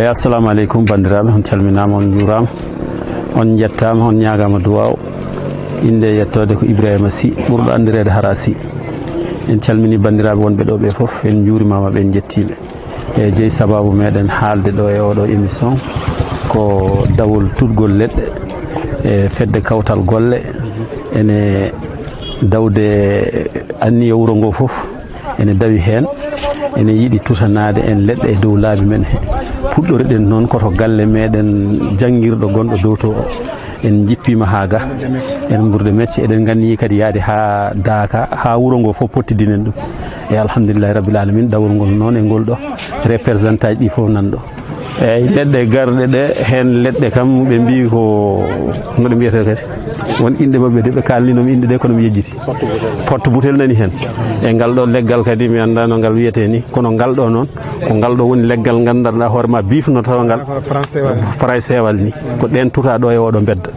assalamu aleykum bandiraɓe, on calminama, on juurama, on jettama, on ñagama duwaw. Inde yettode ko Ibrahima Sy ɓurɗo andirede Hara Sy. En calmini bandiraɓe wonɓe ɗo ɓe foof, en juurimama ɓe, en jettiɓe. E jeeyi sababu meɗen haalde ɗo e oɗo émission ko dawol tutgol leɗɗe e fedde kawtal golle ene dawde anniya wuuro ngo foof ene dawi hen, ene yiiɗi tutanade en leɗɗe e dow laabi men he. Puɗɗoriɗen noon koto galle meɗen janguirɗo gonɗo dow to o, en jippima ha ga en ɓurde mecce, eɗen gandi kadi yaade ha Daaka, ha wuuro ngo fof pottidinen ɗum. E alhamdulillahi rabbil alamin, dawol ngol noon e ngol ɗo représentant ji ɗi fof nanɗo. eyyi leɗɗe garɗe ɗe hen leɗɗe kam ɓe mbi ko noɗe mbiyete kadi won inde mabɓe de ɓe kalninomi inde ɗe kono mi yejjiti. porte butel nani hen e ngal ɗo leggal kadi mi anda no ngal wiyete ni, kono ngal ɗo noon ko ngal ɗo woni leggal gandanɗa hoorema bifno tawa ngal paray sewal ni, ko ɗen tuta ɗo e oɗo bedda.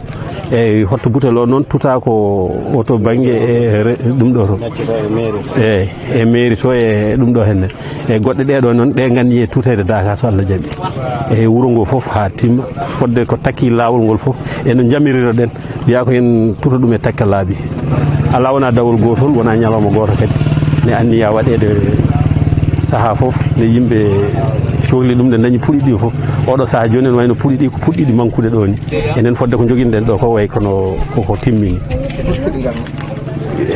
eyyi hotto butel o noon tuta ko oto banggue e ɗum ɗo to eyyi e mairie to e ɗum ɗo henne. e goɗɗe ɗeɗo noon ɗe gandi e tutede Daaka so Allah jaaɓi. e wuuro ngo foof ha timma, fodde ko takki lawol ngol foof eno jamiriro ɗen, wiya ko en tuta ɗum e takka laabi. ala wona dawol gotol, wona ñalawma goto kadi ne anniya waɗede saaha foof ne yimɓe cohli ɗum, ɗe dañi puɗɗi ɗi foof. oɗo saaha joni en wayno puɗɗi ɗi ko puɗɗiɗi mankude ɗo ni, enen fodde ko joguinoɗen ɗo ko way kono koko timmini.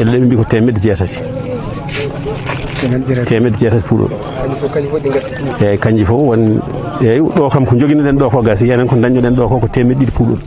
elle ɓe mbi ko 600. 600 puɗol. eyyi kanji fof won, eyyi ɗo kam ko joguinoɗen ɗo ko gasi, enen ko dañƴoɗen ɗo ko 200 puɗol.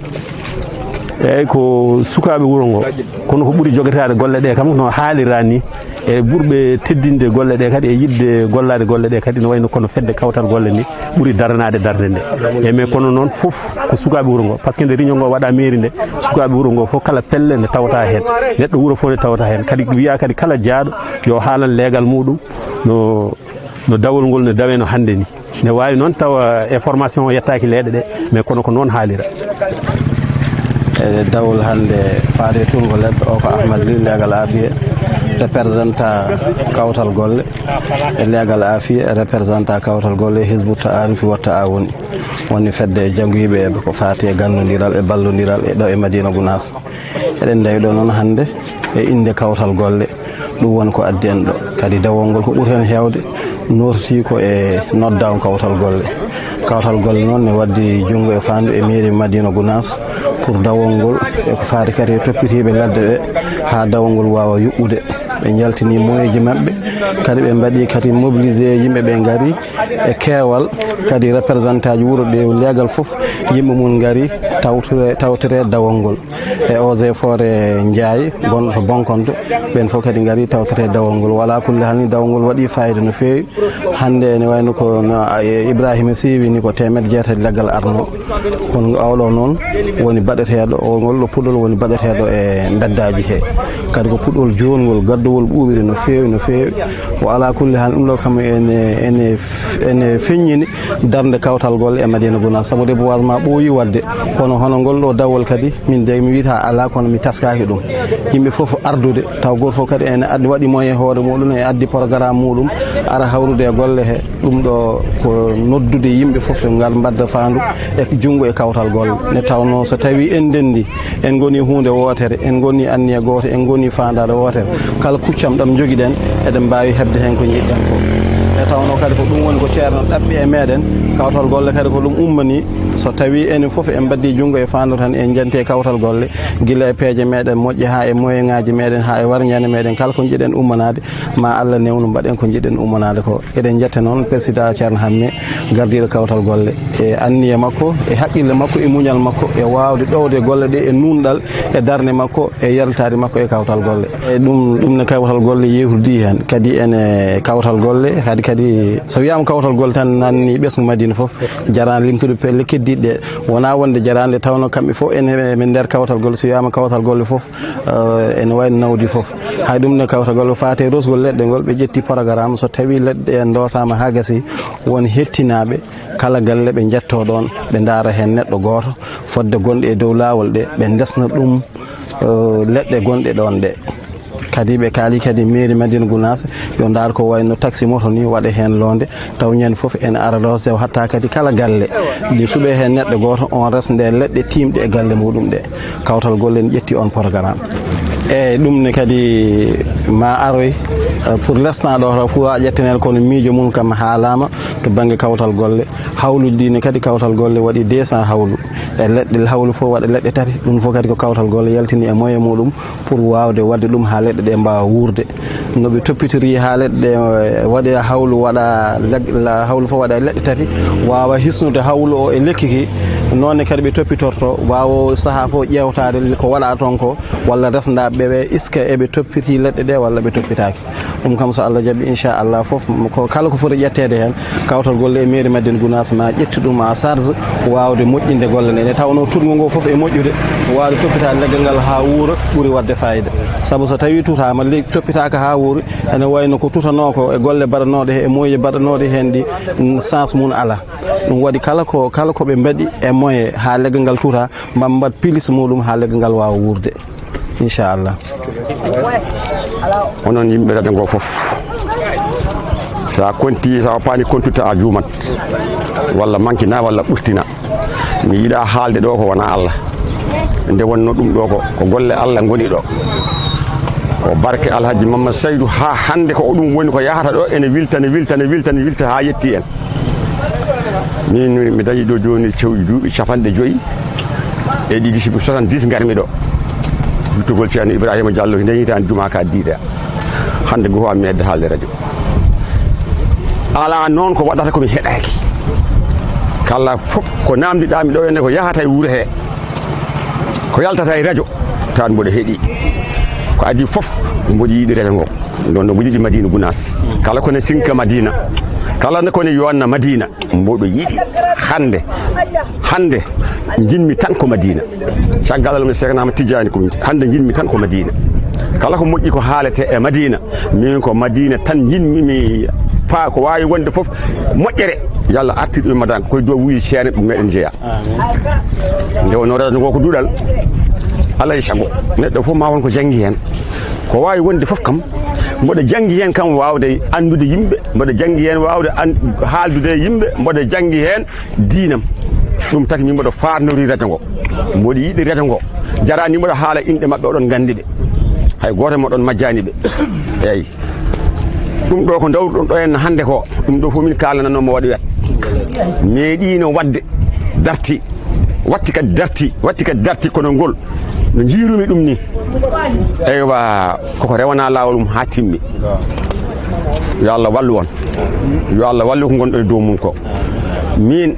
eyyi ko sukaɓe wuuro ngo, kono ko ɓuuri joguetade golle ɗe kam no haalira ni, e ɓurɓe teddinde golle ɗe kadi e yidde gollade golle ɗe kadi no wayno kono fedde kawtal golle ni ɓuuri daranade darde nde. e mais kono noon foof ko sukaɓe wuuro ngo, par ce que nde réunion ngo waɗa mairie nde, sukaɓe wuuro ngo fof kala pelle nde tawata hen, neɗɗo wuuro fof nde tawata hen. kadi wiya kadi kala jaaɗo yo haalan leegal muɗum no dawol ngol ne dawe no hande ni. ne wawi noon tawa information o yettaki leeɗe ɗe, mais kono ko noon haalira. e dawol hande faate turgo leɗɗe o ko Ahmad Ly, leegal Afia, représentant kawtal golle e leegal Afia, représentant kawtal golle Hizbut Ta'arif wa Ta'awun, woni fedde jangguiɓe ko faati e gandodiral e ballodiral e ɗo e Madina Gounass. eɗen dawi ɗo noon hande e inde kawtal golle, ɗum woni ko addi en ɗo. kadi dawol ngol ko ɓuuri hen hewde norti ko e noddaw kawtal golle. kawtal golle noon ne waddi junggo e fandu e mairie Madina Gounass pour dawol ngol e ko faati kadi e toppitiɓe ladde ɗe ha dawol ngol wawa yuɓɓude. ɓe jaltini moyen ji mabɓe, kadi ɓe mbaɗi kadi mobilisé yimɓe ɓe gaari e keewal, kadi représentant ji wuuro ɗe leegal foof yimɓe mum gaari tawtere dawol ngol. e eaux et forêt Ndiaye gonɗo to Bonkonto, ɓen foof kadi gaari tawtere dawol ngol. wala kulle halni dawol ngol waɗi fayida no fewi. hande ne wayno ko Ibrahima Sy wini ko 600 leggal arno, kono awɗo noon woni baɗeteɗo o ngol ɗo puɗɗol woni baɗeteɗo e beddaji he, kadi ko puɗɗol jongol gaddowol ɓuuɓiri no fewi no fewi. o ala kulle hal ɗum ɗo kam ene feññini darde kawtal golle e Madina Gounass, saabu reboisement ɓooyi wadde, kono hono ngol ɗo dawol kadi min de mi wiyata ala, kono mi taskaki ɗum. yimɓe foof ardude, taw goto foof kadi ene addi waɗi moyen hoore muɗum, e addi programme muɗum ara hawrude e golle he. ɗum ɗo ko noddude yimɓe foof ɓe ngal mbadda fandu e junggo e kawtal golle. ne tawno so tawi en dendi en goni hunde wotere, en goni anniya goto, en goni fandade wotere, kala kuccam ɗam joguiɗen eɗen mbawi hebde hen ko jiɗɗen ko. e tawno kadi ko ɗum woni ko ceerno ɗaɓɓi e meɗen kawtal golle, kadi ko ɗum ummani so tawi enen foof en mbaddi junggo e fandu tan en jante kawtal golle, guila e peeje meɗen moƴƴe ha e moyen ngaji meɗen ha e warñande meɗen, kala ko jiɗen ummanade ma Allah newnu mbaɗen ko jiɗen ummanade ko. eɗen jetta noon président Ceerno Hamme, gardiɗo kawtal golle, e anniya makko e haqqille makko e muñal makko e wawde ɗowde golle ɗe e nunɗal e darde makko e yaltade makko e kawtal golle. e ɗum ne kawtal golle yehurdi hen, kadi ene kawtal golle kadi so wiyama kawtal golle tan nanni ɓesgu Madina foof jarani limtude pelle keddiɗe ɗe, wona wonde jarande tawno kamɓe fof ene nder kawtal golle. so wiyama kawtal golle foof ene wayno nawdi foof. hay ɗum ne kawtal golle faate rosgol leɗɗe ngol ɓe ƴetti programme, so tawi leɗɗe dosama ha gasi won hettinaɓe kala galle ɓe jetto ɗon ɓe daara hen neɗɗo goto fodde gonɗe e dow lawol ɗe, ɓe desna ɗum leɗɗe gonɗe ɗon ɗe. kadi ɓe kaali kadi mairie Madina Gounass yo ndaar ko wayno taxi moto ni waɗa hen londe taw ñande foof ene ara rosde hatta kadi kala galle ɗi suuɓe hen neɗɗo goto on resa nde leɗɗe timɗe e galle muɗum ɗe kawtal golle ne ƴetti on programme eyyi ɗum ne kadi ma aroy pour l'instant ɗo to fo a ƴettanel kono miijo mum kam haalama to banggue kawtal golle hawluji ɗine kadi kawtal golle waɗi 200 hawlu e leɗɗe hawlu fof waɗa leɗɗe tati ɗum fof kadi ko kawtal golle yaltini e moyen muɗum pour wawde wadde ɗum ha leɗɗe ɗe mbawa wurde noɓe toppitori ha leɗɗe ɗe waɗe hawlu waɗa hawlu fof waɗa leɗɗe tati wawa hisnude hawlu o e lekki ki nonne kadi ɓe toppitorto wawo saaha fof ƴewtade ko waɗa toon ko walla resdaɓe ɓe iska eɓe toppiti leɗɗe ɗe walla ɓe toppitaki ɗum kam so Allah jaaɓi inchallah foof ko kala ko foti ƴettede hen kawtal golle e mairie Madina Gounass ma ƴetti ɗum en charge wawde moƴƴinde golle nde tawno tourgo ngo foof e moƴƴude wawde toppitade leggal ngal ha wuura ɓuuri wadde fayida saabu so tawi tutama toppitaka ha wuuri ene wayno ko tutano ko e golle baɗanoɗe he e moye baɗanoɗe hen ɗi sens mum ala ɗum waɗi kala koɓe mbaɗi e moye ha leggal ngal tuta mbat pilis muɗum ha leggal ngal wawa wurde inchallah onon yimɓe radio ngo foof sa konti sa pani kontuta a juumat walla mankina walla ɓurtina mi yiiɗa haalde ɗo ko wona Allah nde wonno ɗum ɗo ko golle Allah goni ɗo ko barke Alhaji Mamadou Saydou ha hande ko ɗum woni ko yahata ɗo ene wilta ha yetti en min mi dañi ɗo joni cewɗi duuɓi 50 e ɗiɗi sibu 70 garmi ɗo tugol ceerno Ibrahima Diallo nde yitani juma ka diida hande go mi medde haalde radio ala noon ko waɗata komi heɗaki kala fof ko namdiɗami ɗo enne ko yahata e wuuro he ko yaltata e radio tan mboɗo heeɗi ko adi fof mboɗo yiiɗi radio ngo ɗon no mboɗo yiɗi Madina Gounass kala kone sinka Madina kala ne kone yonna Madina mboɗo yiɗi hande jinmi tan ko Madina caggal mi segnama Tidiani ko hande jinmi tan ko Madina kala ko moƴƴi ko haalete e Madina min ko Madina tan jinmi mi fa ko wawi wonde foof moƴƴere yalla artirɗo madan koye dow wuyi ceerno ɗum meɗen jeeya nde wonno radio ngo ko duɗal alay saago neɗɗo fof ma won ko janggi hen ko wawi wonde foof kam mboɗo janggi hen kam wawde andude yimɓe mboɗo janggi hen wawde haaldude yimɓe mboɗo janggi hen diinam ɗum taki min mboɗo farnori radio ngo mboɗo yiiɗi radio ngo jarani mboɗo haala inɗe mabɓe oɗon gandi ɓe hay goto moɗon majjani ɓe eyyi ɗum ɗo ko dawruɗon ɗo henna hande ko ɗum ɗo fof min kalananomo waɗi wet meeɗino wadde darti watti kadi darti kono ngol no jiirumi ɗum ni eywa koko rewana lawol mum ha timmi yo Allah wallu won yo Allah wallu ko gonɗo e dow mum ko min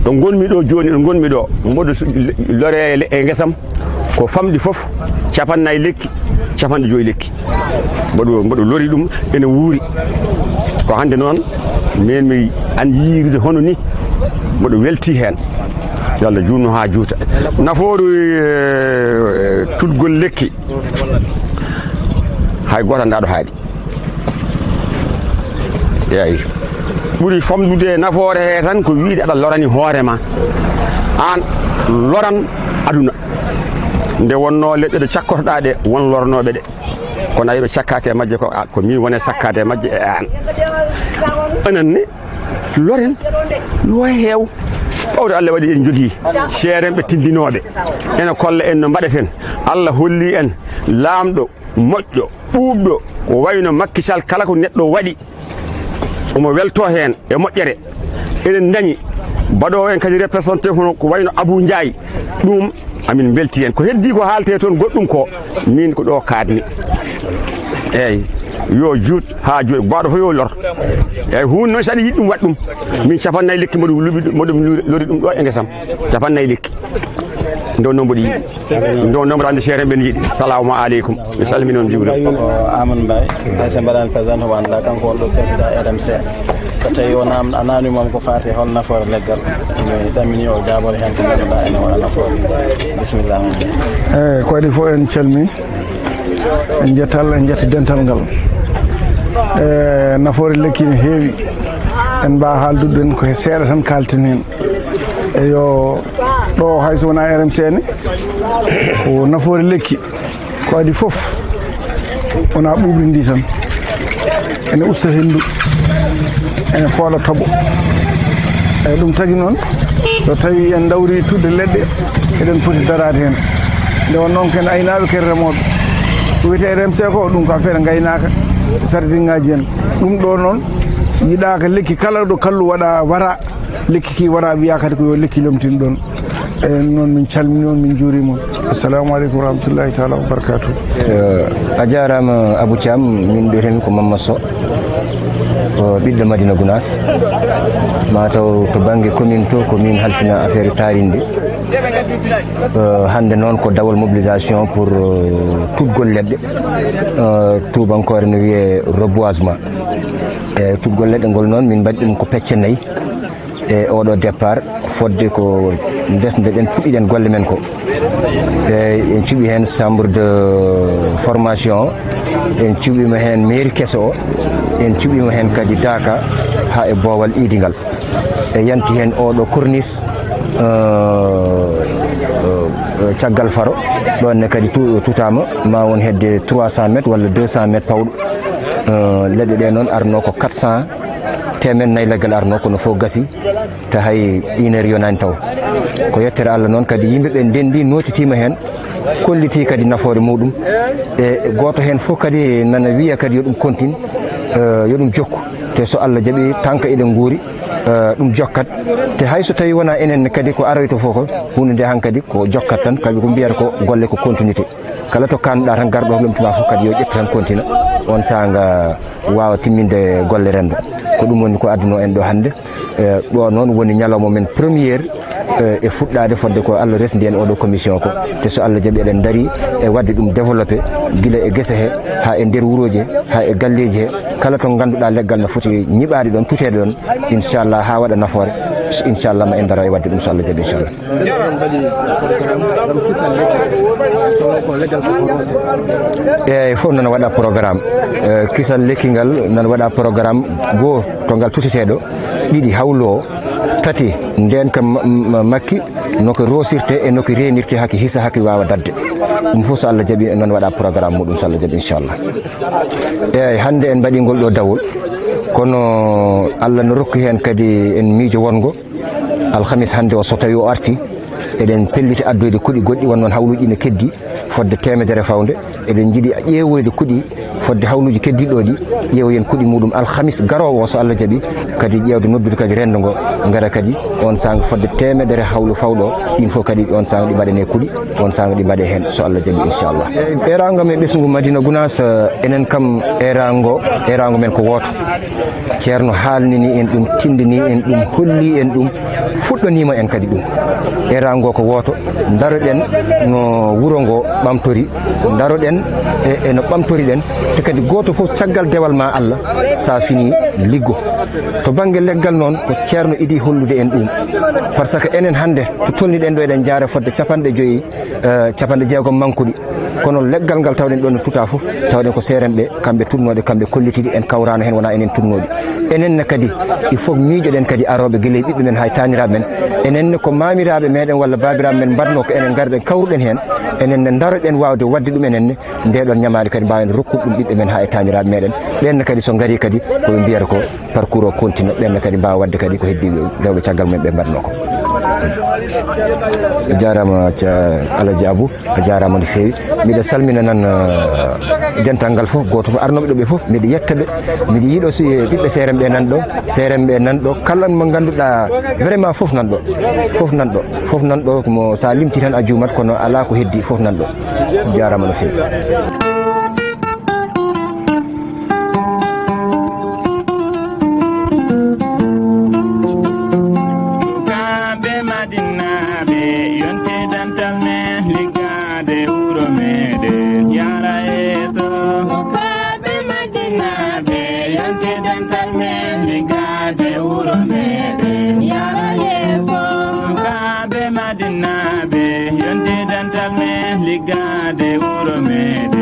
ɗo gonmi ɗo joni ɗo gonmi ɗo mboɗo lore e guesam ko famɗi foof 50 lekki 50 lekki mboɗo lori ɗum ene wuuri ko hande noon min mi an yiiride hono ni mboɗo welti hen yo Allah junno ha juuta naforu tudgol lekki hay goto ndaɗo haaɗi yeyi ɓuuri famɗude nafoore he tan ko wiide aɗa lorani hoorema an loran aduna nde wonno leɗɗe ɗe cakkotoɗa ɗe won lornoɓe ɗe kono ayiɓe cakkake e majje ko min wone sakkade e majje e an anan ne loren yo heew ɓawde Allah waɗi en jogui ceerenɓe tindinoɓe ene kolla en no mbaɗeten Allah holli en laamɗo moƴƴo ɓuuɓɗo ko wayno Macky Sall kala ko neɗɗo waɗi omo welto hen e moƴƴere eɗen dañi mbaɗowo en kadi représenté hono ko wayno Abou Ndiaye ɗum amin belti hen ko heddi ko haalte toon goɗɗum ko min ko ɗo kadni eyyi yo juut ha juuɗe baɗo fo yo lor eyyi hunde noon saɗa yiɗi ɗum waɗ ɗum min 50 lekki moɗum lori ɗum ɗo e guesam 50 lekki ndo noon mboɗo yiiɗi ndo noon mboɗo andi ceere ɓen yiiɗi salamu aleykum mi salmini on juuɗe Amadou Mbaye hayso mbaɗani président o wanda kanko wonɗo président RMC so tawi o ananimam ko fate hol nafoore leggal mi ɗamini o jaabore hen ko ganduɗa ene waɗa nafoore bisimillah eyyi ko waɗi fof en calmi en jetta Allah en jetta dental ngal nafoore lekki ne heewi en mbawa haaldude en ko seeɗa tan kalten hen eyo ɗo hayso wona RMC ne ko nafoore lekki ko adi foof wona ɓuuɓri ndi tan ene usta henndu ene foola toɓo eyi ɗum tagi noon so tawi en dawri tudde leɗɗe eɗen poti darade heen nde won noon ken aynaaɓe ken remooɓe ko wiyete RMC ko ɗum ko affaire gaynaaka sardinŋaaji en ɗum ɗo noon yiɗaaka lekki kala ɗo kallu waɗa wara lekki ki wara wiya kadi ko yo lekki lomtin ɗon eyi noon min calmini on min juurima on assalamu aleykum warahmatullahi taala wabarakatuh. a jarama Abou Thiam min ɓiyetemi ko Mamma Sow ɓiɗɗo Madina Gounass mataw to banggue commune to ko min halfina affaire taarinde hande noon ko dawol mobilisation pour tuggol leɗɗe tubankore no wiye reboisement e tuggol leɗɗe ngol noon min mbaɗi ɗum ko pecce nayyi e oɗo départ fodde ko desde ɗen puɗɗiɗen golle men ko en cuɓi hen chambre de formation en cuɓima hen mairie kesso o en cuɓima hen kadi Daka ha e boowal idigal e yanti hen oɗo corniche caggal faro ɗonne kadi tutama ma won hedde 300 métres walla 200 métres pawɗo leɗɗe ɗe noon arno ko 400 temen nayyi leggal arno kono fof gasi ta hay 1 heure yonani taw ko yettere Allah noon kadi yimɓeɓe ndendi notitima hen kolliti kadi nafoore muɗum e goto hen fof kadi nana wiya kadi yo ɗum continue yo ɗum jokku te so Allah jaaɓi tanka eɗen guuri ɗum jokkat te hayso tawi wona enen kadi ko aroyto fof ko hunde nde hankadi ko jokkat tan kadi ko mbiyata ko golle ko continuité kala to kanɗa tan garɗo lomtuma fof kadi yo ƴettu tan continue on sanga wawa timminde golle rendo ko ɗum woni ko adduno en ɗo hande ɗo noon woni ñalawma men premiére e fuɗɗade fodde ko Allah resdi en oɗo commission ko te so Allah jaaɓi eɗen daari e wadde ɗum développé guila e guese he ha e nder wuroji he ha e galleji he kala to ganduɗa leggal no foti ñiɓade ɗon tutede ɗon inchallah ha waɗa nafoore inchallah ma en daro e wadde ɗum so Allah jaaɓi inchallah eyyi fof nana waɗa programme kisal lekki ngal nana waɗa programme goho to ngal tuteteɗo ɗiɗi hawlo o tati nden ka makki noko rosirte e noko renirte hakki hisa hakki wawa dadde ɗum fof so Allah jaaɓi noon waɗa programme muɗum so Allah jaaɓi inchallah eyyi hande en mbaɗi ngol ɗo dawol kono Allah no rokki hen kadi en miijo wongo alhamis hande o so tawi o arti eɗen pelliti addoyde kuuɗi goɗɗi won noon hawluji ne keddi fodde temedere fawde eɗen jiiɗi ƴeewoyde kuuɗi fodde hawluji keddiɗo ɗi ƴeewoyen kuuɗi muɗum alhamis garowo o so Allah jaaɓi kadi ƴewde noddude kadi rendo ngo gara kadi on sanga fodde temedere hawlu fawɗo ɗin fof kadi on sanga ɗi mbaɗene kuuɗi on sanga ɗi mbaɗe hen so Allah jaaɓi inchallah erago men ɓesgu Madina Gounass enen kam erago men ko woto ceerno haalnini en ɗum tindini en ɗum holli en ɗum fuɗɗanima en kadi ɗum erago ko woto daroɗen no wuuro ngo ɓamtori daroɗen e no ɓamtori ɗen te kadi goto fof caggal dewal ma Allah sa fini liggo to banggue leggal noon ko ceerno idi hollude en ɗum par ce que enen hande to tolniɗen ɗo eɗen jaare fodde 50 jeegom mankuɗi kono leggal ngal tawɗen ɗon no tuta fof tawɗen ko seerenɓe kamɓe tunnoɗe kamɓe kollitiɗi en kawrano hen wona enen tunnoɗi enenne kadi il faut miijoɗen kadi aroɓe guila e ɓiɓɓe men hay taniraɓe men enenne ko mamiraɓe meɗen walla babiraɓe men mbaɗno ko enen garɗen kawruɗen hen enenne daroɗen wawde wadde ɗum enenne ndeɗon ñamade kadi mbawen rokkude ɗum ɓiɓɓe men ha e taniraɓe meɗen ɓenne kadi so gaari kadi koɓe mbiyata ko parcours o continue ɓenne kadi mbawa wadde kadi ko heddi rewɓe caggal mumen ɓe mbaɗno ko a jarama Alaji Abou a jarama no fewi mbiɗa salmina nan dental ngal fof goto fof arnoɓe ɗo ɓe fof mbiɗa yettaɓe mbiɗa yiiɗo ɓiɓɓe serenɓe nanɗo kala mo ganduɗa vraiment fof nanɗo mo sa limti tan a juumat kono ala ko heddi fof nanɗo jarama no fewi Ligade wuro mede